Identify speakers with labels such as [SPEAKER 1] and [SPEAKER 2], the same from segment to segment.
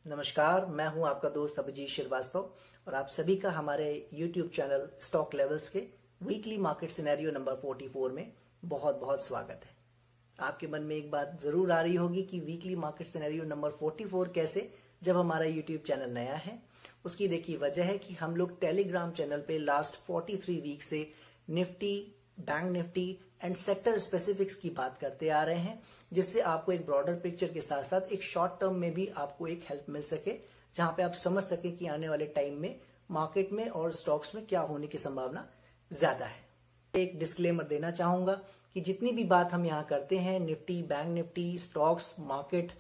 [SPEAKER 1] नमस्कार, मैं हूं आपका दोस्त अभिजीत श्रीवास्तव और आप सभी का हमारे YouTube चैनल स्टॉक लेवल्स के वीकली मार्केट सिनेरियो नंबर 44 में बहुत बहुत स्वागत है। आपके मन में एक बात जरूर आ रही होगी कि वीकली मार्केट सिनेरियो नंबर 44 कैसे, जब हमारा YouTube चैनल नया है। उसकी देखिए वजह है कि हम लोग टेलीग्राम चैनल पे लास्ट 43 वीक से Nifty, bank Nifty and sector specifics की बात करते आ रहे हैं, जिससे आपको एक ब्रॉडर पिक्चर के साथ साथ एक शॉर्ट टर्म में भी आपको एक हेल्प मिल सके, जहां पे आप समझ सके कि आने वाले टाइम में मार्केट में और स्टॉक्स में क्या होने की संभावना ज्यादा है। एक डिस्क्लेमर देना चाहूंगा कि जितनी भी बात हम यहाँ करते हैं, Nifty, bank Nifty, stocks, market,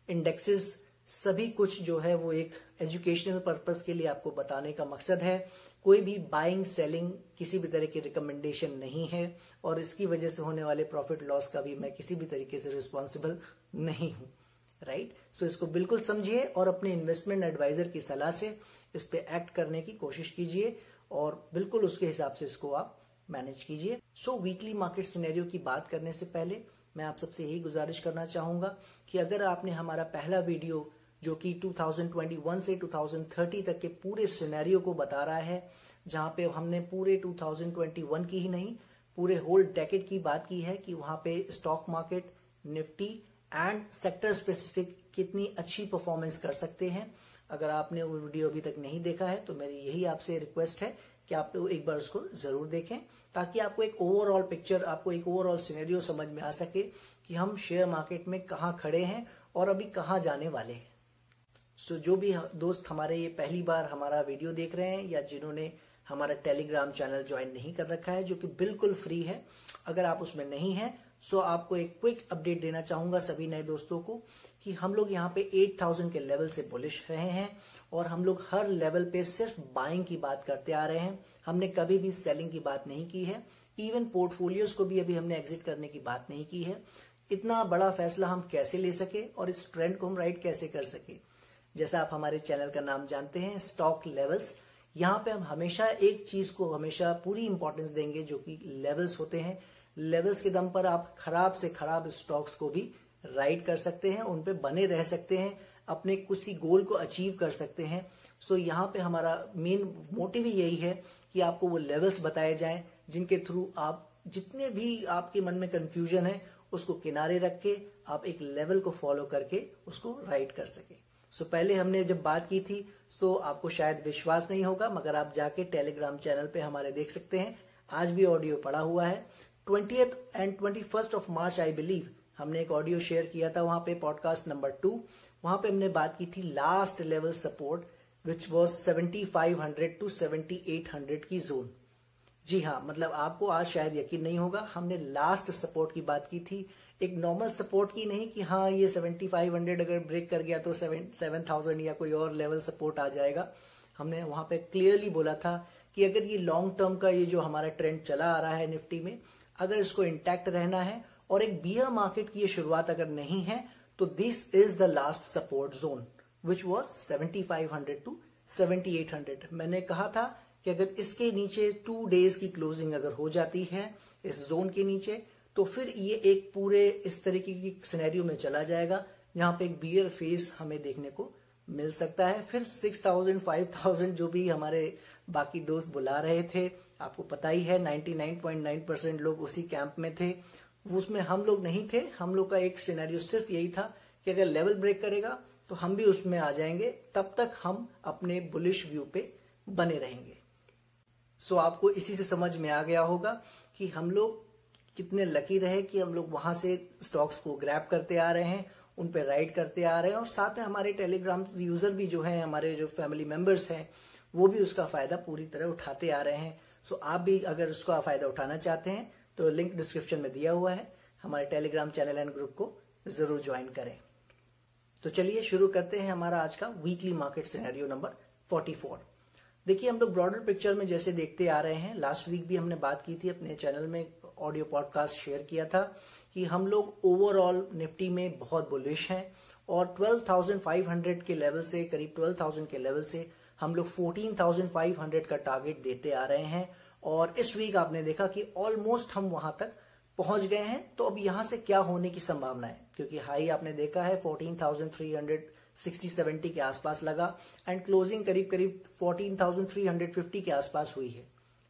[SPEAKER 1] indexes, सभी कुछ जो है वो एक एजुकेशनल पर्पस के लिए आपको बताने का मकसद है। कोई भी बाइंग सेलिंग किसी भी तरह की रिकमेंडेशन नहीं है और इसकी वजह से होने वाले प्रॉफिट लॉस का भी मैं किसी भी तरीके से रिस्पॉन्सिबल नहीं हूं। राइट, सो इसको बिल्कुल समझिए और अपने इन्वेस्टमेंट एडवाइजर की सलाह से इस पे एक्ट करने की कोशिश कीजिए और बिल्कुल उसके हिसाब से इसको आप मैनेज कीजिए। सो वीकली मार्केट सिनेरियो की बात करने से पहले मैं आप सबसे यही गुजारिश करना चाहूंगा कि अगर आपने हमारा पहला वीडियो जो कि 2021 से 2030 तक के पूरे सिनेरियो को बता रहा है, जहां पे हमने पूरे 2021 की ही नहीं, पूरे होल डेकेड की बात की है कि वहां पे stock market, Nifty and sector specific कितनी अच्छी परफॉर्मेंस कर सकते हैं। अगर आपने वो वीडियो अभी तक नहीं देखा है तो मेरी यही आपसे रिक्वेस्ट है कि आप एक बार उसको जरूर देखें, ताकि आपको एक ओवरऑल पिक्चर, आपको एक ओवरऑल सिनेरियो समझ में आ सके कि हम शेयर मार्केट में कहाँ खड़े हैं और अभी कहाँ जाने वाले हैं। सो जो भी दोस्त हमारे ये पहली बार हमारा वीडियो देख रहे हैं या जिन्होंने हमारा टेलीग्राम चैनल ज्वाइन नहीं कर रखा है, जो कि बिल्कुल फ्री है, अगर आप उसमें नहीं हैं सो आपको एक क्विक अपडेट देना चाहूंगा सभी नए दोस्तों को कि हम लोग यहाँ पे 8000 के लेवल से बुलिश रहे हैं और हम लोग हर लेवल पे सिर्फ बाइंग की बात करते आ रहे हैं। हमने कभी भी सेलिंग की बात नहीं की है, इवन पोर्टफोलियोज को भी अभी हमने एग्जिट करने की बात नहीं की है। इतना बड़ा फैसला हम कैसे ले सके और इस ट्रेंड को हम राइड कैसे कर सके। जैसा आप हमारे चैनल का नाम जानते हैं, स्टॉक लेवल्स, यहाँ पे हम हमेशा एक चीज को हमेशा पूरी इंपॉर्टेंस देंगे, जो कि लेवल्स होते हैं। लेवल्स के दम पर आप खराब से खराब स्टॉक्स को भी राइड कर सकते हैं, उन पे बने रह सकते हैं, अपने किसी गोल को अचीव कर सकते हैं। सो यहाँ पे हमारा मेन मोटिव ही यही है कि आपको वो लेवल्स बताए जाएं जिनके थ्रू आप जितने भी आपके मन में कंफ्यूजन है उसको किनारे रख के आप एक लेवल को फॉलो करके उसको राइड कर सके। सो पहले हमने जब बात की थी तो आपको शायद विश्वास नहीं होगा, मगर आप जाके टेलीग्राम चैनल पे हमारे देख सकते हैं। आज भी ऑडियो पड़ा हुआ है। 20th and 21st of March I believe हमने एक ऑडियो शेयर किया था, वहां पे पॉडकास्ट नंबर 2। वहां पे हमने बात की थी last level support which was 7500 to 7800 की जोन। जी हाँ, मतलब आपको आज शायद यकीन नहीं होगा, हमने लास्ट सपोर्ट की बात की थी, एक नॉर्मल सपोर्ट की नहीं कि हाँ ये 7500 अगर ब्रेक कर गया तो 7000 या कोई और लेवल सपोर्ट आ जाएगा। हमने वहां पे क्लियरली बोला था कि अगर ये लॉन्ग टर्म का ये जो हमारा ट्रेंड चला आ रहा है निफ्टी में, अगर इसको इंटैक्ट रहना है और एक बियर मार्केट की ये शुरुआत अगर नहीं है, तो this is the last support zone which was 7500 to 7800। मैंने कहा था कि अगर इसके नीचे 2 डेज की क्लोजिंग अगर हो जाती है इस जोन के नीचे, तो फिर ये एक पूरे इस तरीके की सिनेरियो में चला जाएगा जहां पे एक बियर फेस हमें देखने को मिल सकता है। फिर 6000 5000 जो भी हमारे बाकी दोस्त बुला रहे थे, आपको पता ही है 99.9% लोग उसी कैंप में थे, उसमें हम लोग नहीं थे। हम लोग का एक सिनेरियो सिर्फ यही था कि अगर लेवल ब्रेक करेगा तो हम भी उसमें आ जाएंगे, तब तक हम अपने बुलिश व्यू पे बने रहेंगे। सो आपको इसी से समझ में आ गया होगा कि हम लोग कितने लकी रहे कि हम लोग वहां से स्टॉक्स को ग्रैब करते आ रहे हैं, उन पे राइड करते आ रहे हैं और साथ में हमारे टेलीग्राम यूजर भी जो हैं, हमारे जो फैमिली मेंबर्स हैं, वो भी उसका फायदा पूरी तरह उठाते आ रहे हैं। सो आप भी अगर उसका फायदा उठाना चाहते हैं तो लिंक डिस्क्रिप्शन में दिया हुआ है, हमारे टेलीग्राम चैनल एंड ग्रुप को जरूर ज्वाइन करें। तो चलिए शुरू करते हैं हमारा आज का वीकली मार्केट सिनेरियो नंबर 44। देखिए, हम लोग ब्रॉडर पिक्चर में जैसे देखते आ रहे हैं, लास्ट वीक भी हमने बात की थी, अपने चैनल में ऑडियो पॉडकास्ट शेयर किया था कि हम लोग ओवरऑल निफ्टी में बहुत बुलिश हैं और 12,500 के लेवल से, करीब 12,000 के लेवल से हम लोग 14,500 का टारगेट देते आ रहे हैं। और इस वीक आपने देखा कि ऑलमोस्ट हम वहां तक पहुंच गए हैं। तो अब यहां से क्या होने की संभावना है, क्योंकि हाई आपने देखा है 14,300 60-70 के आसपास लगा एंड क्लोजिंग करीब करीब 14,350 के आसपास हुई है,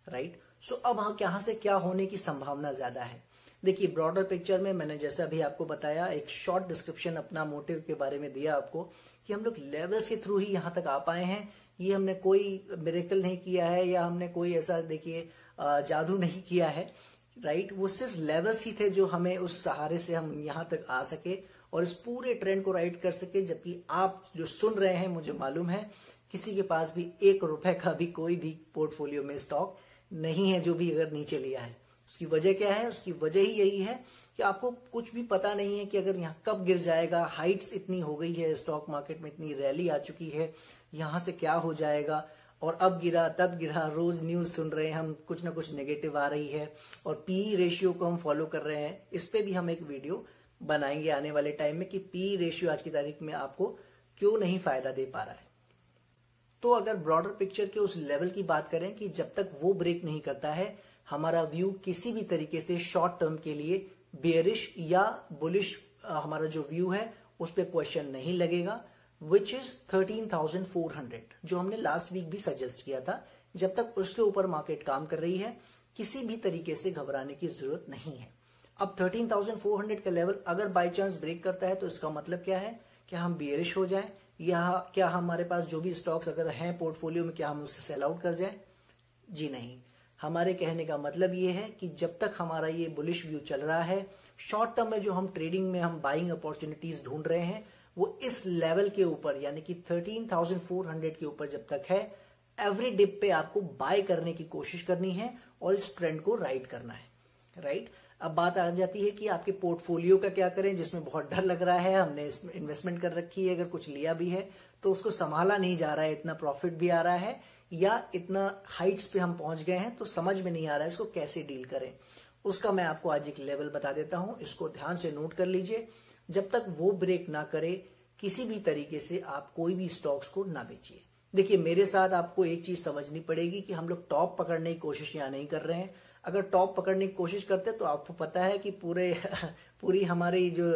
[SPEAKER 1] राइट। सो अब यहाँ से क्या होने की संभावना ज्यादा है? देखिए, ब्रॉडर पिक्चर में मैंने जैसे अभी आपको बताया, एक शॉर्ट डिस्क्रिप्शन अपना मोटिव के बारे में दिया आपको कि हम लोग लेवल्स के थ्रू ही यहां तक आ पाए हैं। ये हमने कोई मिरेकल नहीं किया है या हमने कोई ऐसा देखिए जादू नहीं किया है, राइट। वो सिर्फ लेवल्स ही थे जो हमें उस सहारे से हम यहां तक आ सके और इस पूरे ट्रेंड को राइड कर सके। जबकि आप जो सुन रहे हैं, मुझे मालूम है किसी के पास भी 1 रुपए का भी कोई भी पोर्टफोलियो में स्टॉक नहीं है जो भी अगर नीचे लिया है। उसकी वजह क्या है? उसकी वजह ही यही है कि आपको कुछ भी पता नहीं है कि अगर यहाँ कब गिर जाएगा। हाइट्स इतनी हो गई है, स्टॉक मार्केट में इतनी रैली आ चुकी है, यहाँ से क्या हो जाएगा, और अब गिरा तब गिरा, रोज न्यूज सुन रहे हैं हम, कुछ ना कुछ नेगेटिव आ रही है। और पी रेशियो को हम फॉलो कर रहे हैं, इस पे भी हम एक वीडियो बनाएंगे आने वाले टाइम में कि पी रेशियो आज की तारीख में आपको क्यों नहीं फायदा दे पा रहा है। तो अगर ब्रॉडर पिक्चर के उस लेवल की बात करें कि जब तक वो ब्रेक नहीं करता है, हमारा व्यू किसी भी तरीके से शॉर्ट टर्म के लिए बेयरिश या बुलिश हमारा जो व्यू है उस पर क्वेश्चन नहीं लगेगा, विच इज 13,400, जो हमने लास्ट वीक भी सजेस्ट किया था। जब तक उसके ऊपर मार्केट काम कर रही है, किसी भी तरीके से घबराने की जरूरत नहीं है। अब 13,400 का लेवल अगर बाय चांस ब्रेक करता है तो इसका मतलब क्या है? क्या हम बेयरिश हो जाएं, या क्या हमारे पास जो भी स्टॉक्स अगर हैं पोर्टफोलियो में, क्या हम उससे सेल आउट कर जाएं? जी नहीं। हमारे कहने का मतलब ये है कि जब तक हमारा ये बुलिश व्यू चल रहा है, शॉर्ट टर्म में जो हम ट्रेडिंग में हम बाइंग अपॉर्चुनिटीज ढूंढ रहे हैं, वो इस लेवल के ऊपर यानी कि 13,400 के ऊपर जब तक है, एवरी डिप पे आपको बाय करने की कोशिश करनी है और इस ट्रेंड को राइड करना है, राइट। अब बात आ जाती है कि आपके पोर्टफोलियो का क्या करें, जिसमें बहुत डर लग रहा है, हमने इसमें इन्वेस्टमेंट कर रखी है, अगर कुछ लिया भी है तो उसको संभाला नहीं जा रहा है, इतना प्रॉफिट भी आ रहा है या इतना हाइट्स पे हम पहुंच गए हैं तो समझ में नहीं आ रहा है इसको कैसे डील करें। उसका मैं आपको आज एक लेवल बता देता हूं, इसको ध्यान से नोट कर लीजिए। जब तक वो ब्रेक ना करे, किसी भी तरीके से आप कोई भी स्टॉक्स को ना बेचिए। देखिए, मेरे साथ आपको एक चीज समझनी पड़ेगी कि हम लोग टॉप पकड़ने की कोशिश यहाँ नहीं कर रहे हैं। अगर टॉप पकड़ने की कोशिश करते तो आपको पता है कि पूरी हमारी जो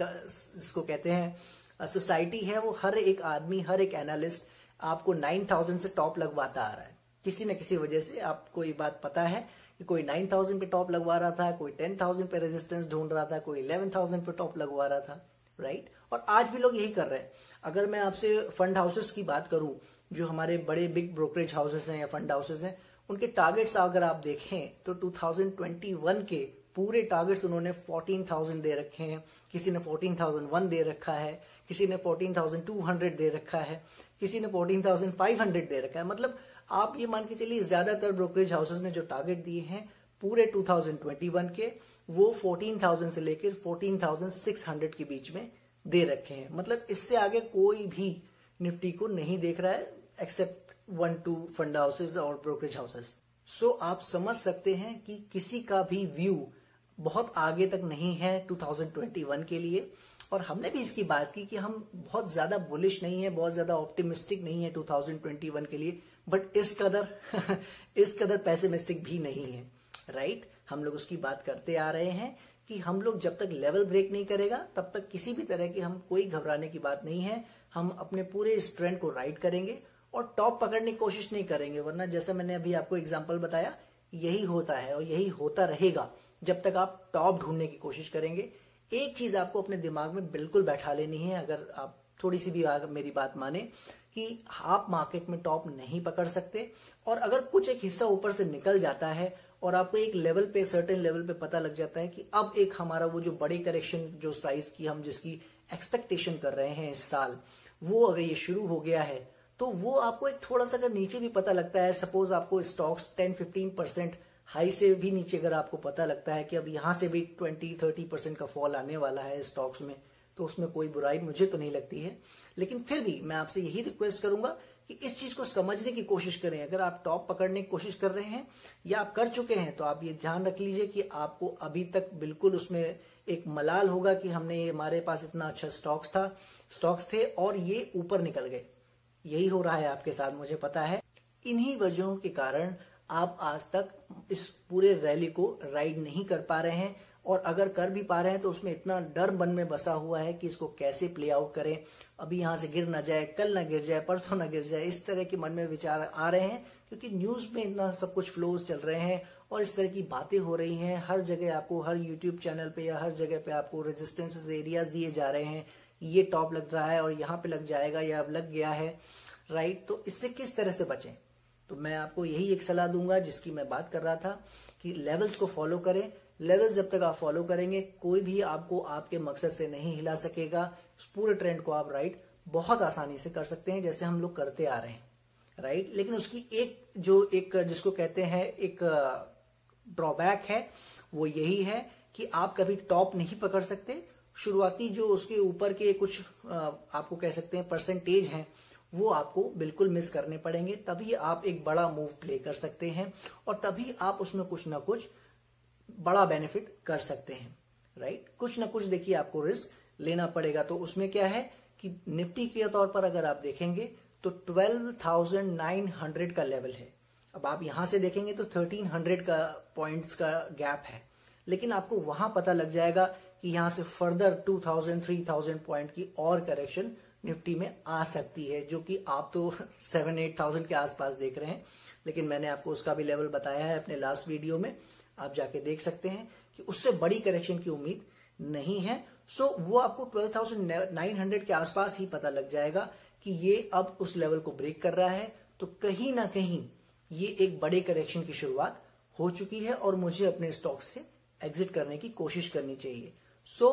[SPEAKER 1] इसको कहते हैं सोसाइटी है, वो हर एक आदमी, हर एक एनालिस्ट आपको 9,000 से टॉप लगवाता आ रहा है। किसी न किसी वजह से आपको ये बात पता है कि कोई 9,000 पे टॉप लगवा रहा था, कोई 10,000 पे रेजिस्टेंस ढूंढ रहा था, कोई 11,000 पे टॉप लगवा रहा था, राइट। और आज भी लोग यही कर रहे हैं। अगर मैं आपसे फंड हाउसेस की बात करूं, जो हमारे बड़े बिग ब्रोकरेज हाउसेस हैं या फंड हाउसेस हैं, उनके टारगेट्स अगर आप देखें तो 2021 के पूरे टारगेट्स उन्होंने 14,000 दे रखे हैं, किसी ने 14,001 दे रखा है, किसी ने 14,200 दे रखा है, किसी ने 14,500 दे रखा है। मतलब आप ये मान के चलिए ज्यादातर ब्रोकरेज हाउसेस ने जो टारगेट दिए हैं पूरे 2021 के, वो 14,000 से लेकर 14,600 के बीच में दे रखे हैं। मतलब इससे आगे कोई भी निफ्टी को नहीं देख रहा है एक्सेप्ट 1-2 फंड हाउसेस और ब्रोकरेज हाउसेस। सो आप समझ सकते हैं कि किसी का भी व्यू बहुत आगे तक नहीं है 2021 के लिए। और हमने भी इसकी बात की कि हम बहुत ज्यादा बुलिश नहीं है, बहुत ज्यादा ऑप्टिमिस्टिक नहीं है 2021 के लिए, बट इस कदर पैसिमिस्टिक भी नहीं है, राइट। हम लोग उसकी बात करते आ रहे हैं कि हम लोग जब तक लेवल ब्रेक नहीं करेगा तब तक किसी भी तरह की हम कोई घबराने की बात नहीं है। हम अपने पूरे इस ट्रेंड को राइड करेंगे और टॉप पकड़ने की कोशिश नहीं करेंगे, वरना जैसा मैंने अभी आपको एग्जांपल बताया, यही होता है और यही होता रहेगा जब तक आप टॉप ढूंढने की कोशिश करेंगे। एक चीज आपको अपने दिमाग में बिल्कुल बैठा लेनी है, अगर आप थोड़ी सी भी मेरी बात माने, कि आप मार्केट में टॉप नहीं पकड़ सकते। और अगर कुछ एक हिस्सा ऊपर से निकल जाता है और आपको एक लेवल पे, सर्टेन लेवल पे पता लग जाता है कि अब एक हमारा वो जो बड़े करेक्शन जो साइज की हम जिसकी एक्सपेक्टेशन कर रहे हैं इस साल, वो अगर ये शुरू हो गया है, तो वो आपको एक थोड़ा सा अगर नीचे भी पता लगता है, सपोज आपको स्टॉक्स 10-15% हाई से भी नीचे अगर आपको पता लगता है कि अब यहां से भी 20-30% का फॉल आने वाला है स्टॉक्स में, तो उसमें कोई बुराई मुझे तो नहीं लगती है। लेकिन फिर भी मैं आपसे यही रिक्वेस्ट करूंगा कि इस चीज को समझने की कोशिश करें। अगर आप टॉप पकड़ने की कोशिश कर रहे हैं या आप कर चुके हैं, तो आप ये ध्यान रख लीजिए कि आपको अभी तक बिल्कुल उसमें एक मलाल होगा कि हमने, हमारे पास इतना अच्छा स्टॉक्स थे और ये ऊपर निकल गए। यही हो रहा है आपके साथ, मुझे पता है। इन्हीं वजहों के कारण आप आज तक इस पूरे रैली को राइड नहीं कर पा रहे हैं और अगर कर भी पा रहे हैं तो उसमें इतना डर मन में बसा हुआ है कि इसको कैसे प्ले आउट करें, अभी यहां से गिर ना जाए, कल ना गिर जाए, परसों ना गिर जाए, इस तरह के मन में विचार आ रहे हैं क्योंकि न्यूज में इतना सब कुछ फ्लोज चल रहे हैं और इस तरह की बातें हो रही हैं। हर जगह आपको, हर यूट्यूब चैनल पे या हर जगह पे आपको रेजिस्टेंस एरियाज दिए जा रहे हैं, ये टॉप लग रहा है और यहाँ पे लग जाएगा या अब लग गया है, राइट। तो इससे किस तरह से बचें, तो मैं आपको यही एक सलाह दूंगा जिसकी मैं बात कर रहा था कि लेवल्स को फॉलो करें। लेवल्स जब तक आप फॉलो करेंगे कोई भी आपको आपके मकसद से नहीं हिला सकेगा। इस पूरे ट्रेंड को आप राइट बहुत आसानी से कर सकते हैं जैसे हम लोग करते आ रहे हैं, राइट। लेकिन उसकी एक जिसको कहते हैं एक ड्रॉबैक है, वो यही है कि आप कभी टॉप नहीं पकड़ सकते। शुरुआती जो उसके ऊपर के कुछ आपको कह सकते हैं परसेंटेज हैं वो आपको बिल्कुल मिस करने पड़ेंगे, तभी आप एक बड़ा मूव प्ले कर सकते हैं और तभी आप उसमें कुछ ना कुछ बड़ा बेनिफिट कर सकते हैं, राइट। कुछ ना कुछ देखिए आपको रिस्क लेना पड़ेगा। तो उसमें क्या है कि निफ्टी के तौर पर अगर आप देखेंगे तो 12,900 का लेवल है। अब आप यहां से देखेंगे तो 1300 का पॉइंट्स का गैप है, लेकिन आपको वहां पता लग जाएगा कि यहां से फर्दर 2000-3000 पॉइंट की और करेक्शन निफ्टी में आ सकती है, जो कि आप तो 7-8,000 के आसपास देख रहे हैं, लेकिन मैंने आपको उसका भी लेवल बताया है अपने लास्ट वीडियो में, आप जाके देख सकते हैं कि उससे बड़ी करेक्शन की उम्मीद नहीं है। सो वो आपको 12,900 के आसपास ही पता लग जाएगा कि ये अब उस लेवल को ब्रेक कर रहा है, तो कहीं ना कहीं ये एक बड़े करेक्शन की शुरुआत हो चुकी है और मुझे अपने स्टॉक से एग्जिट करने की कोशिश करनी चाहिए। सो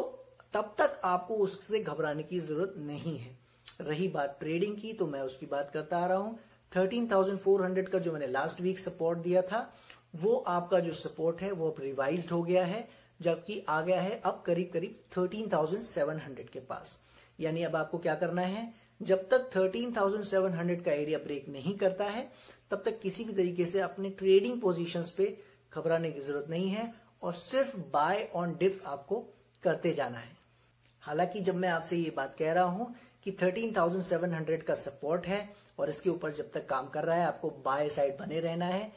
[SPEAKER 1] तब तक आपको उससे घबराने की जरूरत नहीं है। रही बात ट्रेडिंग की, तो मैं उसकी बात करता आ रहा हूं। 13,400 का जो मैंने लास्ट वीक सपोर्ट दिया था, वो आपका जो सपोर्ट है वो अब रिवाइज्ड हो गया है, जबकि आ गया है अब करीब करीब 13,700 के पास। यानी अब आपको क्या करना है, जब तक 13,700 का एरिया ब्रेक नहीं करता है तब तक किसी भी तरीके से अपने ट्रेडिंग पोजीशंस पे घबराने की जरूरत नहीं है और सिर्फ बाय ऑन डिप्स आपको करते जाना है। हालांकि जब मैं आपसे ये बात कह रहा हूं कि 13,700 का सपोर्ट है और इसके ऊपर जब तक काम कर रहा है आपको बाय साइड बने रहना है,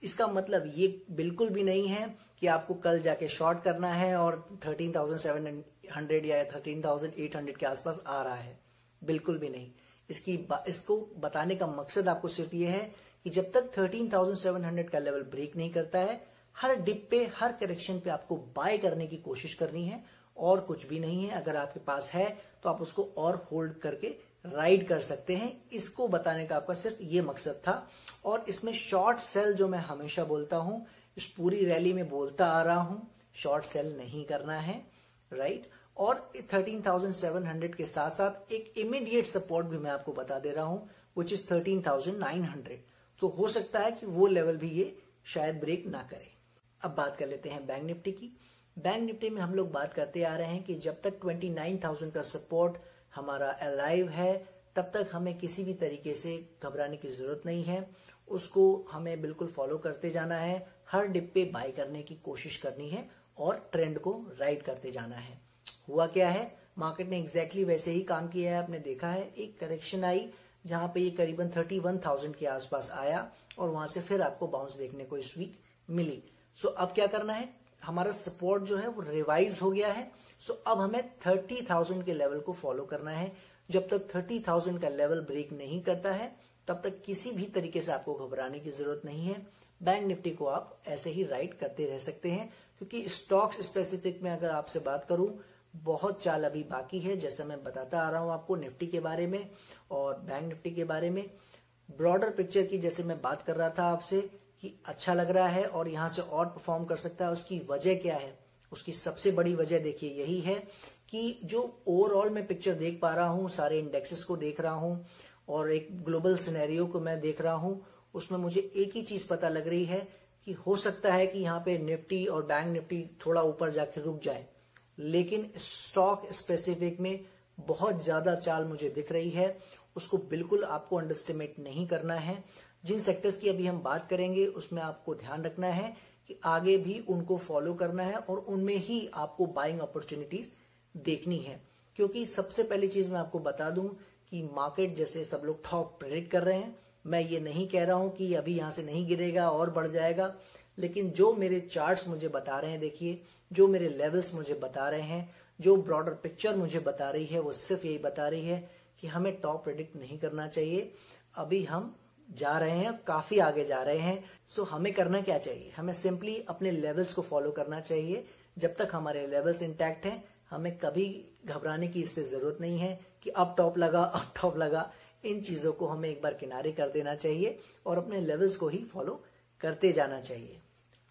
[SPEAKER 1] इसका मतलब ये बिल्कुल भी नहीं है कि आपको कल जाके शॉर्ट करना है और 13,700 या 13,800 के आसपास आ रहा है, बिल्कुल भी नहीं। इसको बताने का मकसद आपको सिर्फ ये है कि जब तक 13,700 का लेवल ब्रेक नहीं करता है, हर डिप पे, हर करेक्शन पे आपको बाय करने की कोशिश करनी है और कुछ भी नहीं है। अगर आपके पास है तो आप उसको और होल्ड करके राइड कर सकते हैं। इसको बताने का आपका सिर्फ ये मकसद था। और इसमें शॉर्ट सेल जो मैं हमेशा बोलता हूं, इस पूरी रैली में बोलता आ रहा हूं, शॉर्ट सेल नहीं करना है, राइट। और 13,700 के साथ साथ एक इमीडिएट सपोर्ट भी मैं आपको बता दे रहा हूं, विच इज 13,900। तो हो सकता है कि वो लेवल भी ये शायद ब्रेक ना करे। अब बात कर लेते हैं बैंक निफ्टी की। बैंक निफ्टी में हम लोग बात करते आ रहे हैं कि जब तक 29,000 का सपोर्ट हमारा अलाइव है तब तक हमें किसी भी तरीके से घबराने की जरूरत नहीं है। उसको हमें बिल्कुल फॉलो करते जाना है, हर डिप पे बाय करने की कोशिश करनी है और ट्रेंड को राइड करते जाना है। हुआ क्या है, मार्केट ने एग्जैक्टली वैसे ही काम किया है। आपने देखा है एक करेक्शन आई जहां पे ये करीबन 31,000 के आसपास आया और वहां से फिर आपको बाउंस देखने को इस वीक मिली। सो अब क्या करना है, हमारा सपोर्ट जो है वो रिवाइज हो गया है। सो अब हमें 30,000 के लेवल को फॉलो करना है। जब तक 30,000 का लेवल ब्रेक नहीं करता है तब तक किसी भी तरीके से आपको घबराने की जरूरत नहीं है। बैंक निफ्टी को आप ऐसे ही राइड करते रह सकते हैं, क्योंकि स्टॉक्स स्पेसिफिक में अगर आपसे बात करूं, बहुत चाल अभी बाकी है। जैसा मैं बताता आ रहा हूं आपको निफ्टी के बारे में और बैंक निफ्टी के बारे में, ब्रॉडर पिक्चर की जैसे मैं बात कर रहा था आपसे कि अच्छा लग रहा है और यहां से और परफॉर्म कर सकता है। उसकी वजह क्या है, उसकी सबसे बड़ी वजह देखिए यही है कि जो ओवरऑल मैं पिक्चर देख पा रहा हूं, सारे इंडेक्सेस को देख रहा हूं और एक ग्लोबल सिनेरियो को मैं देख रहा हूं, उसमें मुझे एक ही चीज पता लग रही है कि हो सकता है कि यहाँ पे निफ्टी और बैंक निफ्टी थोड़ा ऊपर जाके रुक जाए, लेकिन स्टॉक स्पेसिफिक में बहुत ज्यादा चाल मुझे दिख रही है। उसको बिल्कुल आपको अंडरस्टिमेट नहीं करना है। जिन सेक्टर्स की अभी हम बात करेंगे उसमें आपको ध्यान रखना है कि आगे भी उनको फॉलो करना है और उनमें ही आपको बाइंग अपॉर्चुनिटीज देखनी है। क्योंकि सबसे पहली चीज मैं आपको बता दूं कि मार्केट जैसे सब लोग टॉप प्रेडिक्ट कर रहे हैं, मैं ये नहीं कह रहा हूं कि अभी यहां से नहीं गिरेगा और बढ़ जाएगा, लेकिन जो मेरे चार्ट्स मुझे बता रहे हैं, देखिए जो मेरे लेवल्स मुझे बता रहे हैं, जो ब्रॉडर पिक्चर मुझे बता रही है, वो सिर्फ यही बता रही है कि हमें टॉप प्रेडिक्ट नहीं करना चाहिए। अभी हम जा रहे हैं, काफी आगे जा रहे हैं। सो हमें करना क्या चाहिए? हमें सिंपली अपने लेवल्स को फॉलो करना चाहिए। जब तक हमारे लेवल्स इंटैक्ट हैं, हमें कभी घबराने की इससे जरूरत नहीं है कि अब टॉप लगा, अब टॉप लगा। इन चीजों को हमें एक बार किनारे कर देना चाहिए और अपने लेवल्स को ही फॉलो करते जाना चाहिए।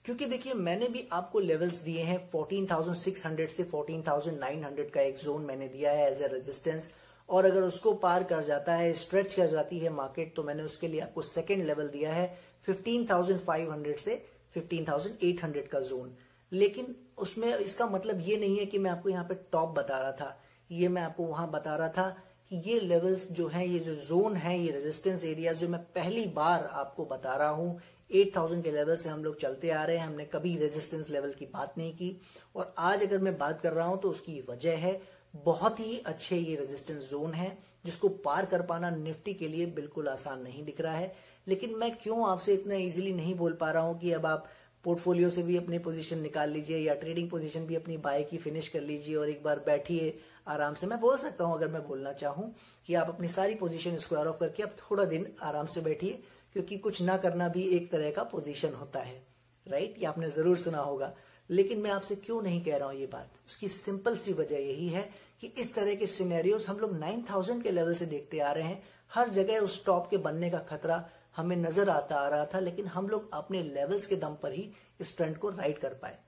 [SPEAKER 1] क्योंकि देखिए, मैंने भी आपको लेवल्स दिए हैं। 14,600 से 14,900 का एक जोन मैंने दिया है एज ए रेजिस्टेंस, और अगर उसको पार कर जाता है, स्ट्रेच कर जाती है मार्केट, तो मैंने उसके लिए आपको सेकंड लेवल दिया है 15,500 से 15,800 का जोन। लेकिन उसमें इसका मतलब ये नहीं है कि मैं आपको यहाँ पे टॉप बता रहा था। ये मैं आपको वहां बता रहा था कि ये लेवल्स जो हैं, ये जो जोन है, ये रेजिस्टेंस एरिया जो मैं पहली बार आपको बता रहा हूँ, 8,000 के लेवल से हम लोग चलते आ रहे हैं। हमने कभी रेजिस्टेंस लेवल की बात नहीं की, और आज अगर मैं बात कर रहा हूं तो उसकी वजह है बहुत ही अच्छे ये रेजिस्टेंस जोन है, जिसको पार कर पाना निफ्टी के लिए बिल्कुल आसान नहीं दिख रहा है। लेकिन मैं क्यों आपसे इतना इजीली नहीं बोल पा रहा हूं कि अब आप पोर्टफोलियो से भी अपनी पोजीशन निकाल लीजिए या ट्रेडिंग पोजीशन भी अपनी बाय की फिनिश कर लीजिए और एक बार बैठिए आराम से। मैं बोल सकता हूं, अगर मैं बोलना चाहूं, कि आप अपनी सारी पोजीशन स्क्वायर ऑफ करके अब थोड़ा दिन आराम से बैठिए, क्योंकि कुछ ना करना भी एक तरह का पोजीशन होता है, राइट? ये आपने जरूर सुना होगा। लेकिन मैं आपसे क्यों नहीं कह रहा हूं ये बात? उसकी सिंपल सी वजह यही है कि इस तरह के सिनेरियोस हम लोग 9,000 के लेवल से देखते आ रहे हैं। हर जगह उस टॉप के बनने का खतरा हमें नजर आता आ रहा था, लेकिन हम लोग अपने लेवल्स के दम पर ही इस ट्रेंड को राइड कर पाए।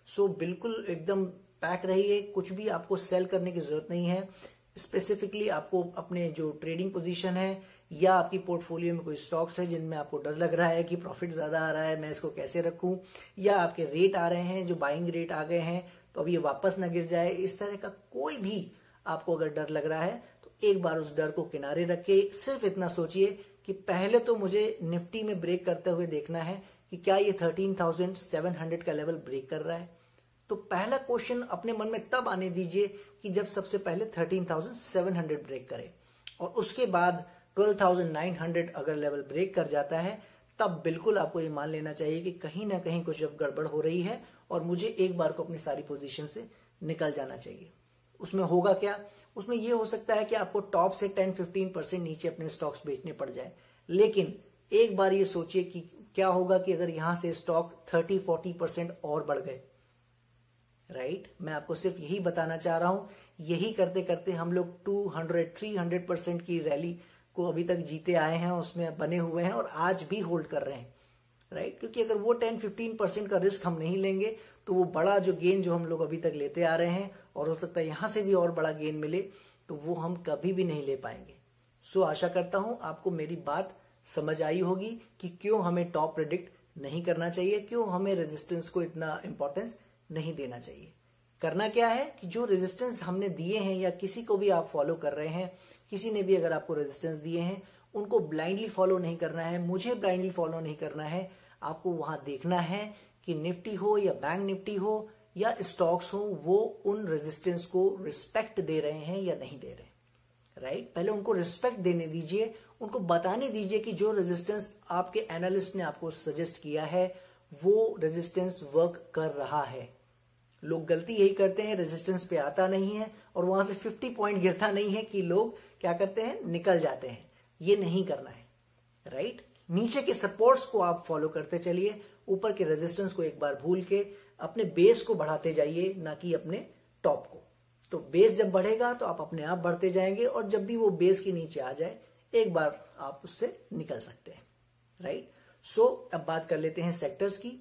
[SPEAKER 1] सो बिल्कुल एकदम पैक रहिए, कुछ भी आपको सेल करने की जरूरत नहीं है। स्पेसिफिकली आपको अपने जो ट्रेडिंग पोजीशन है या आपकी पोर्टफोलियो में कोई स्टॉक्स है जिनमें आपको डर लग रहा है कि प्रॉफिट ज्यादा आ रहा है, मैं इसको कैसे रखूं, या आपके रेट आ रहे हैं जो बाइंग रेट आ गए हैं तो अब ये वापस ना गिर जाए, इस तरह का कोई भी आपको अगर डर लग रहा है तो एक बार उस डर को किनारे रखे। सिर्फ इतना सोचिए कि पहले तो मुझे निफ्टी में ब्रेक करते हुए देखना है कि क्या ये 13,700 का लेवल ब्रेक कर रहा है। तो पहला क्वेश्चन अपने मन में तब आने दीजिए कि जब सबसे पहले 13,700 ब्रेक करे, और उसके बाद 12,900 अगर लेवल ब्रेक कर जाता है, तब बिल्कुल आपको ये मान लेना चाहिए कि कहीं ना कहीं कुछ अब गड़बड़ हो रही है और मुझे एक बार को अपनी सारी पोजीशन से निकल जाना चाहिए। उसमें होगा क्या? उसमें यह हो सकता है कि आपको टॉप से 10-15% नीचे अपने स्टॉक्स बेचने पड़ जाए, लेकिन एक बार ये सोचिए कि क्या होगा कि अगर यहां से स्टॉक 30-40% और बढ़ गए, राइट? मैं आपको सिर्फ यही बताना चाह रहा हूं। यही करते करते हम लोग 200-300% की रैली को अभी तक जीते आए हैं, उसमें बने हुए हैं और आज भी होल्ड कर रहे हैं, राइट? क्योंकि अगर वो 10-15% का रिस्क हम नहीं लेंगे तो वो बड़ा जो गेन जो हम लोग अभी तक लेते आ रहे हैं, और हो सकता है यहां से भी और बड़ा गेन मिले, तो वो हम कभी भी नहीं ले पाएंगे। सो आशा करता हूं आपको मेरी बात समझ आई होगी कि क्यों हमें टॉप प्रेडिक्ट नहीं करना चाहिए, क्यों हमें रेजिस्टेंस को इतना इंपॉर्टेंस नहीं देना चाहिए। करना क्या है कि जो रेजिस्टेंस हमने दिए हैं या किसी को भी आप फॉलो कर रहे हैं, किसी ने भी अगर आपको रेजिस्टेंस दिए हैं, उनको ब्लाइंडली फॉलो नहीं करना है, मुझे ब्लाइंडली फॉलो नहीं करना है। आपको वहां देखना है कि निफ्टी हो या बैंक निफ्टी हो या स्टॉक्स हो, वो उन रेजिस्टेंस को रिस्पेक्ट दे रहे हैं या नहीं दे रहे, राइट? पहले उनको रिस्पेक्ट देने दीजिए, उनको बताने दीजिए कि जो रेजिस्टेंस आपके एनालिस्ट ने आपको सजेस्ट किया है वो रेजिस्टेंस वर्क कर रहा है। लोग गलती यही करते हैं, रेजिस्टेंस पे आता नहीं है और वहां से 50 पॉइंट गिरता नहीं है कि लोग क्या करते हैं, निकल जाते हैं। ये नहीं करना है, राइट? नीचे के सपोर्ट्स को आप फॉलो करते चलिए, ऊपर के रेजिस्टेंस को एक बार भूल के अपने बेस को बढ़ाते जाइए, ना कि अपने टॉप को। तो बेस जब बढ़ेगा तो आप अपने आप बढ़ते जाएंगे, और जब भी वो बेस के नीचे आ जाए एक बार आप उससे निकल सकते हैं, राइट? सो अब बात कर लेते हैं सेक्टर्स की।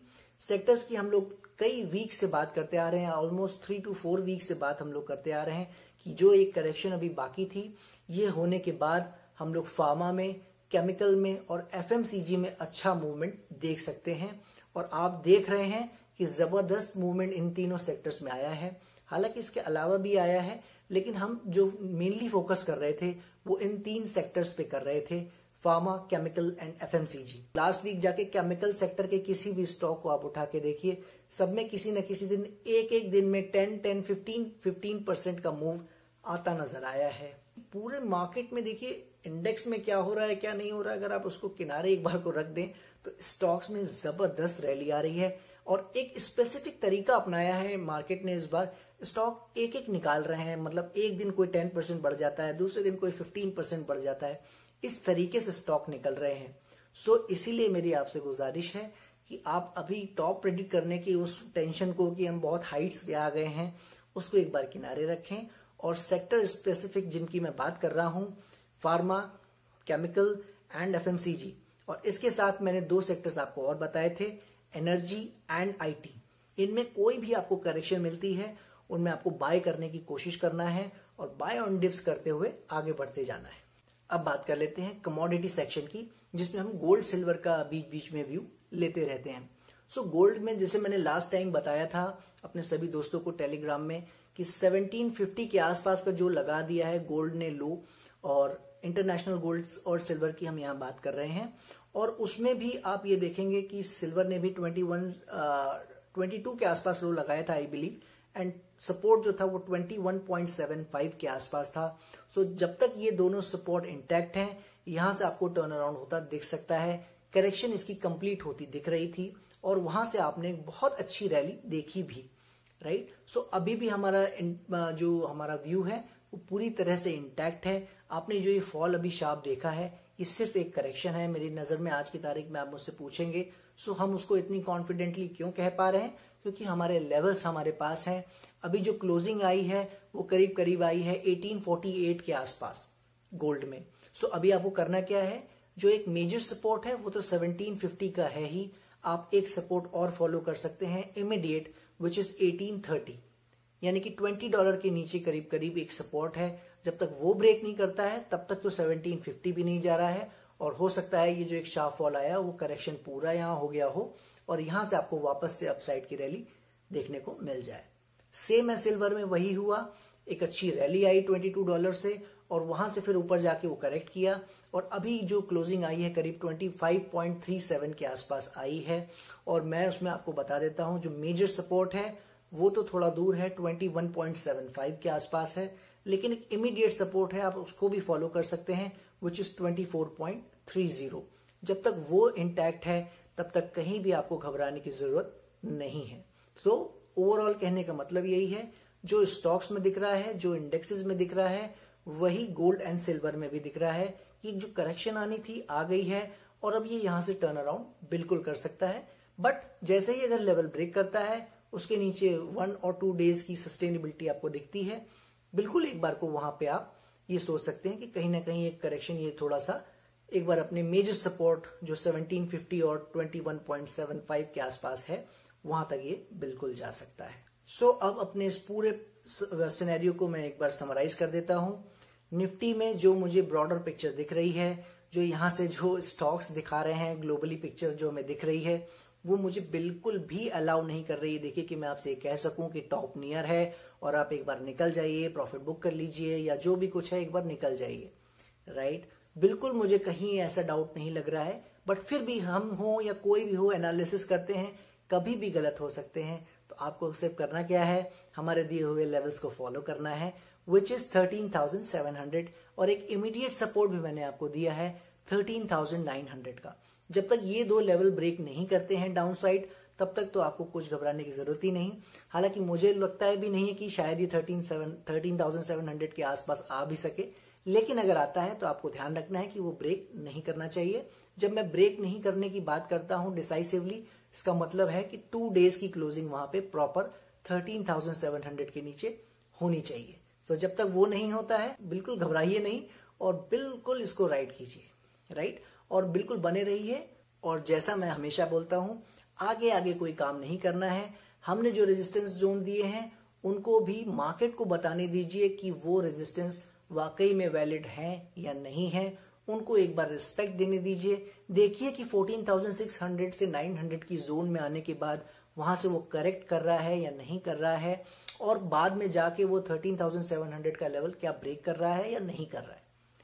[SPEAKER 1] सेक्टर्स की हम लोग कई वीक से बात करते आ रहे हैं, ऑलमोस्ट 3 to 4 वीक से बात हम लोग करते आ रहे हैं कि जो एक करेक्शन अभी बाकी थी, ये होने के बाद हम लोग फार्मा में, केमिकल में और एफएमसीजी में अच्छा मूवमेंट देख सकते हैं। और आप देख रहे हैं कि जबरदस्त मूवमेंट इन तीनों सेक्टर्स में आया है। हालांकि इसके अलावा भी आया है, लेकिन हम जो मेनली फोकस कर रहे थे वो इन 3 सेक्टर्स पे कर रहे थे, pharma, chemical and FMCG. Last week जाके केमिकल सेक्टर के किसी भी स्टॉक को आप उठा के देखिए, सब में किसी न किसी दिन एक दिन में 10-15% का मूव आता नजर आया है। पूरे मार्केट में देखिए इंडेक्स में क्या हो रहा है क्या नहीं हो रहा है, अगर आप उसको किनारे एक बार को रख दें तो स्टॉक्स में जबरदस्त रैली आ रही है। और एक स्पेसिफिक तरीका अपनाया है मार्केट ने इस बार। स्टॉक एक एक निकाल रहे हैं, मतलब एक दिन कोई 10% बढ़ जाता है, दूसरे दिन कोई 15% बढ़ जाता है, इस तरीके से स्टॉक निकल रहे हैं। सो इसीलिए मेरी आपसे गुजारिश है कि आप अभी टॉप प्रेडिक्ट करने की उस टेंशन को कि हम बहुत हाइट्स पे आ गए हैं, उसको एक बार किनारे रखें और सेक्टर स्पेसिफिक जिनकी मैं बात कर रहा हूं, फार्मा, केमिकल एंड एफएमसीजी, और इसके साथ मैंने 2 सेक्टर्स आपको और बताए थे, एनर्जी एंड आईटी। इनमें कोई भी आपको करेक्शन मिलती है उनमें आपको बाय करने की कोशिश करना है और बाय ऑन डिप्स करते हुए आगे बढ़ते जाना है। अब बात कर लेते हैं कमोडिटी सेक्शन की, जिसमें हम गोल्ड सिल्वर का बीच बीच में व्यू लेते रहते हैं। सो गोल्ड में जैसे मैंने लास्ट टाइम बताया था अपने सभी दोस्तों को टेलीग्राम में कि 1750 के आसपास का जो लगा दिया है गोल्ड ने लो, और इंटरनेशनल गोल्ड और सिल्वर की हम यहाँ बात कर रहे हैं, और उसमें भी आप ये देखेंगे कि सिल्वर ने भी 22 के आसपास लो लगाया था आई बिलीव, एंड सपोर्ट जो था वो 21.75 के आसपास था। सो जब तक ये दोनों सपोर्ट इंटैक्ट हैं, यहां से आपको टर्न अराउंड होता दिख सकता है। करेक्शन इसकी कंप्लीट होती दिख रही थी और वहां से आपने बहुत अच्छी रैली देखी भी, राइट। सो अभी भी हमारा जो हमारा व्यू है वो पूरी तरह से इंटैक्ट है। आपने जो ये फॉल अभी शार्प देखा है, ये सिर्फ एक करेक्शन है मेरी नजर में। आज की तारीख में आप मुझसे पूछेंगे सो हम उसको इतनी कॉन्फिडेंटली क्यों कह पा रहे हैं, क्योंकि हमारे लेवल्स हमारे पास हैं। अभी जो क्लोजिंग आई है वो करीब करीब आई है 1848 के आसपास गोल्ड में। सो अभी आपको करना क्या है, जो एक मेजर सपोर्ट है वो तो 1750 का है ही, आप एक सपोर्ट और फॉलो कर सकते हैं इमीडिएट, विच इज 1830, यानी कि $20 के नीचे करीब करीब एक सपोर्ट है। जब तक वो ब्रेक नहीं करता है तब तक तो 1750 भी नहीं जा रहा है, और हो सकता है ये जो एक शार्प फॉल आया वो करेक्शन पूरा यहाँ हो गया हो और यहां से आपको वापस से अपसाइड की रैली देखने को मिल जाए। सेम है सिल्वर में वही हुआ, एक अच्छी रैली आई $22 से और वहां से फिर ऊपर जाके वो करेक्ट किया, और अभी जो क्लोजिंग आई है करीब 25.37 के आसपास आई है। और मैं उसमें आपको बता देता हूं जो मेजर सपोर्ट है वो तो थोड़ा दूर है, 21.75 के आसपास है, लेकिन एक इमीडिएट सपोर्ट है, आप उसको भी फॉलो कर सकते हैं, विच इज 24.30। जब तक वो इंटैक्ट है तब तक कहीं भी आपको घबराने की जरूरत नहीं है। सो ओवरऑल कहने का मतलब यही है, जो स्टॉक्स में दिख रहा है, जो इंडेक्सेस में दिख रहा है, वही गोल्ड एंड सिल्वर में भी दिख रहा है कि जो करेक्शन आनी थी आ गई है, और अब ये यहां से टर्न अराउंड बिल्कुल कर सकता है। बट जैसे ही अगर लेवल ब्रेक करता है, उसके नीचे 1 और 2 डेज की सस्टेनेबिलिटी आपको दिखती है, बिल्कुल एक बार को वहां पे आप ये सोच सकते हैं कि कहीं ना कहीं एक करेक्शन ये थोड़ा सा एक बार अपने मेजर सपोर्ट जो 1750 और 21.75 के आसपास है वहां तक ये बिल्कुल जा सकता है। सो अब अपने इस पूरे सिनेरियो को मैं एक बार समराइज कर देता हूं। निफ्टी में जो मुझे ब्रॉडर पिक्चर दिख रही है, जो यहां से जो स्टॉक्स दिखा रहे हैं, ग्लोबली पिक्चर जो हमें दिख रही है, वो मुझे बिल्कुल भी अलाउ नहीं कर रही है। देखिए कि मैं आपसे कह सकूं कि टॉप नियर है और आप एक बार निकल जाइए, प्रॉफिट बुक कर लीजिए, या जो भी कुछ है एक बार निकल जाइए, राइट। बिल्कुल मुझे कहीं ऐसा डाउट नहीं लग रहा है, बट फिर भी हम हो या कोई भी हो एनालिसिस करते हैं, कभी भी गलत हो सकते हैं। तो आपको सिर्फ करना क्या है, हमारे दिए हुए लेवल्स को फॉलो करना है, विच इज 13,700, और एक इमीडिएट सपोर्ट भी मैंने आपको दिया है 13,900 का। जब तक ये 2 लेवल ब्रेक नहीं करते हैं डाउन साइड, तब तक तो आपको कुछ घबराने की जरूरत ही नहीं। हालांकि मुझे लगता है भी नहीं है कि शायद ये 13,700 के आसपास आ भी सके, लेकिन अगर आता है तो आपको ध्यान रखना है कि वो ब्रेक नहीं करना चाहिए। जब मैं ब्रेक नहीं करने की बात करता हूं डिसाइसिवली, इसका मतलब है कि 2 डेज की क्लोजिंग वहां पे प्रॉपर 13,700 के नीचे होनी चाहिए। सो जब तक वो नहीं होता है बिल्कुल घबराइए नहीं और बिल्कुल इसको राइट कीजिए, राइट, और बिल्कुल बने रहिए। और जैसा मैं हमेशा बोलता हूं, आगे आगे कोई काम नहीं करना है। हमने जो रेजिस्टेंस जोन दिए हैं उनको भी मार्केट को बताने दीजिए कि वो रेजिस्टेंस वाकई में वैलिड है या नहीं है, उनको एक बार रिस्पेक्ट देने दीजिए। देखिए कि 14,600 से 900 की जोन में आने के बाद वहां से वो करेक्ट कर रहा है या नहीं कर रहा है, और बाद में जाके वो 13,700 का लेवल क्या ब्रेक कर रहा है या नहीं कर रहा है,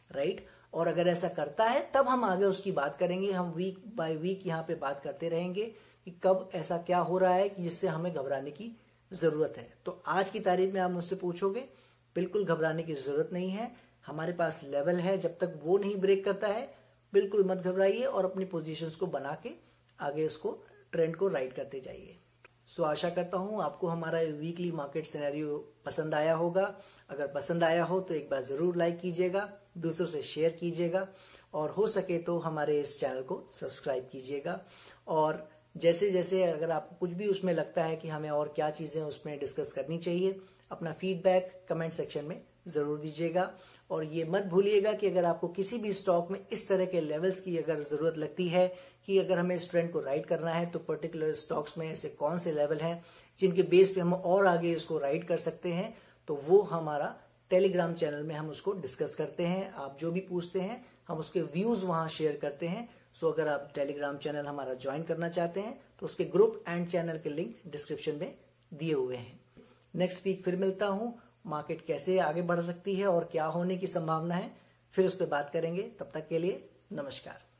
[SPEAKER 1] राइट। और अगर ऐसा करता है तब हम आगे उसकी बात करेंगे। हम वीक बाय वीक यहाँ पे बात करते रहेंगे कि कब ऐसा क्या हो रहा है कि जिससे हमें घबराने की जरूरत है। तो आज की तारीख में आप मुझसे पूछोगे, बिल्कुल घबराने की जरूरत नहीं है। हमारे पास लेवल है, जब तक वो नहीं ब्रेक करता है बिल्कुल मत घबराइए और अपनी पोजीशंस को बना के आगे उसको ट्रेंड को राइट करते जाइए। सो आशा करता हूं आपको हमारा वीकली मार्केट सिनेरियो पसंद आया होगा। अगर पसंद आया हो तो एक बार जरूर लाइक कीजिएगा, दूसरों से शेयर कीजिएगा और हो सके तो हमारे इस चैनल को सब्सक्राइब कीजिएगा। और जैसे जैसे अगर आपको कुछ भी उसमें लगता है कि हमें और क्या चीजें उसमें डिस्कस करनी चाहिए, अपना फीडबैक कमेंट सेक्शन में जरूर दीजिएगा। और ये मत भूलिएगा कि अगर आपको किसी भी स्टॉक में इस तरह के लेवल्स की अगर जरूरत लगती है कि अगर हमें इस ट्रेंड को राइड करना है तो पर्टिकुलर स्टॉक्स में ऐसे कौन से लेवल हैं जिनके बेस पे हम और आगे इसको राइड कर सकते हैं, तो वो हमारा टेलीग्राम चैनल में हम उसको डिस्कस करते हैं। आप जो भी पूछते हैं हम उसके व्यूज वहां शेयर करते हैं। सो अगर आप टेलीग्राम चैनल हमारा ज्वाइन करना चाहते हैं तो उसके ग्रुप एंड चैनल के लिंक डिस्क्रिप्शन में दिए हुए हैं। नेक्स्ट वीक फिर मिलता हूं, मार्केट कैसे आगे बढ़ सकती है और क्या होने की संभावना है, फिर उस पर बात करेंगे। तब तक के लिए नमस्कार।